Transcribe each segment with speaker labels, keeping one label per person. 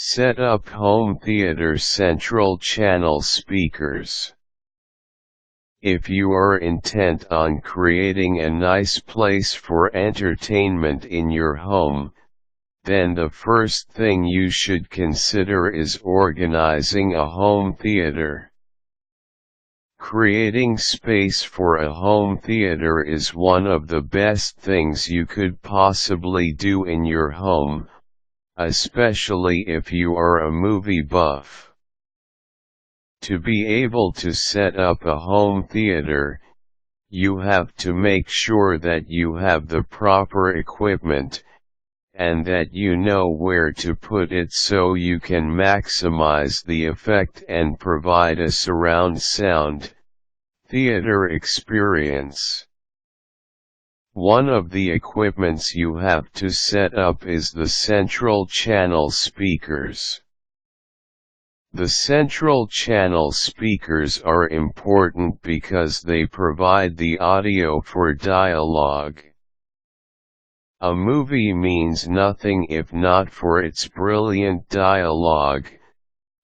Speaker 1: Set up home theater central channel speakers. If you are intent on creating a nice place for entertainment in your home, then the first thing you should consider is organizing a home theater. Creating space for a home theater is one of the best things you could possibly do in your home, especially if you are a movie buff. To be able to set up a home theater, you have to make sure that you have the proper equipment, and that you know where to put it so you can maximize the effect and provide a surround sound theater experience. One of the equipments you have to set up is the central channel speakers. The central channel speakers are important because they provide the audio for dialogue. A movie means nothing if not for its brilliant dialogue,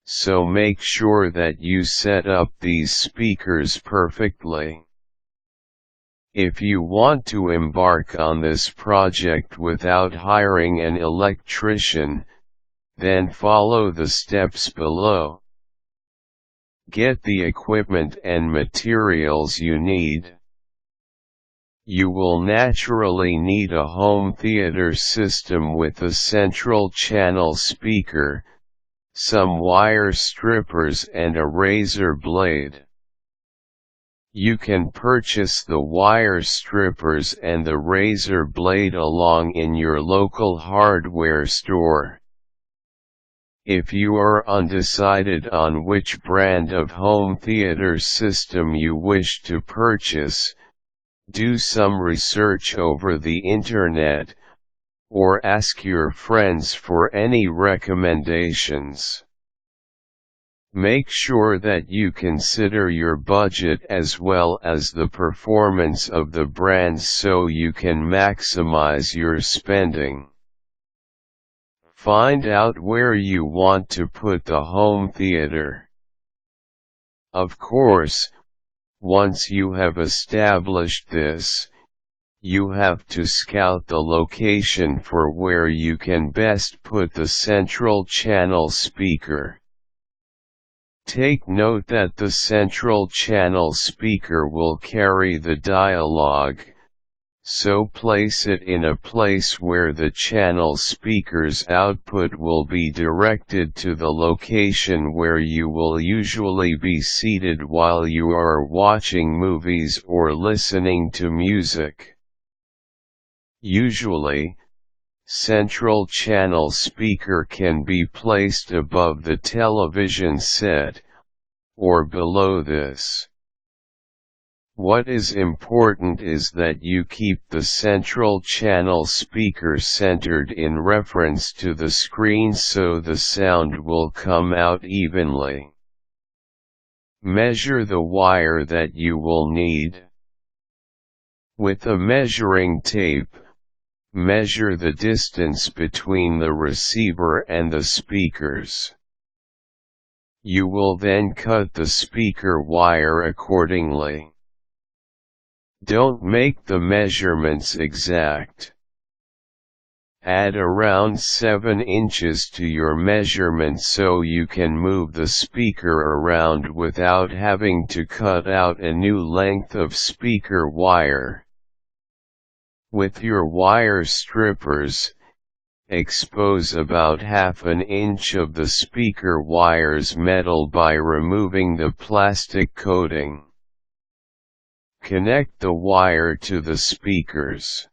Speaker 1: so make sure that you set up these speakers perfectly. If you want to embark on this project without hiring an electrician, then follow the steps below. Get the equipment and materials you need. You will naturally need a home theater system with a central channel speaker, some wire strippers and a razor blade. You can purchase the wire strippers and the razor blade along in your local hardware store. If you are undecided on which brand of home theater system you wish to purchase, do some research over the internet, or ask your friends for any recommendations. Make sure that you consider your budget as well as the performance of the brands so you can maximize your spending. Find out where you want to put the home theater. Of course, once you have established this, you have to scout the location for where you can best put the central channel speaker. Take note that the central channel speaker will carry the dialogue, so place it in a place where the channel speaker's output will be directed to the location where you will usually be seated while you are watching movies or listening to music. Usually, central channel speaker can be placed above the television set, or below this. What is important is that you keep the central channel speaker centered in reference to the screen so the sound will come out evenly. Measure the wire that you will need. With a measuring tape, measure the distance between the receiver and the speakers. You will then cut the speaker wire accordingly. Don't make the measurements exact. Add around 7 inches to your measurement so you can move the speaker around without having to cut out a new length of speaker wire. With your wire strippers, expose about ½ an inch of the speaker wire's metal by removing the plastic coating. Connect the wire to the speakers.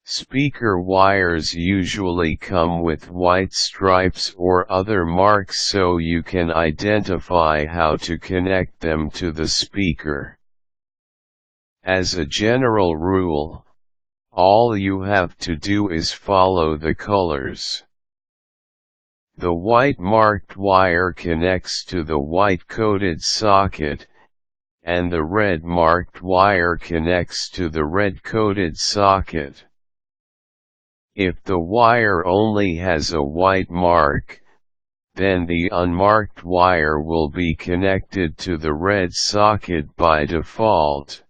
Speaker 1: Speaker wires usually come with white stripes or other marks so you can identify how to connect them to the speaker. As a general rule, all you have to do is follow the colors. The white marked wire connects to the white coated socket, and the red marked wire connects to the red coated socket. If the wire only has a white mark, then the unmarked wire will be connected to the red socket by default.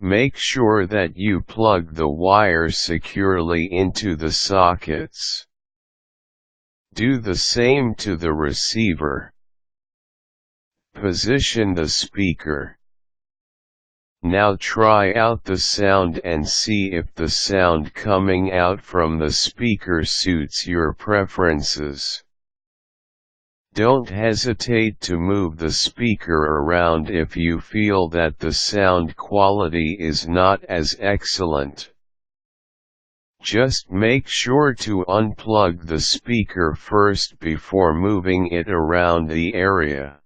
Speaker 1: Make sure that you plug the wire securely into the sockets. Do the same to the receiver. Position the speaker. Now try out the sound and see if the sound coming out from the speaker suits your preferences. Don't hesitate to move the speaker around if you feel that the sound quality is not as excellent. Just make sure to unplug the speaker first before moving it around the area.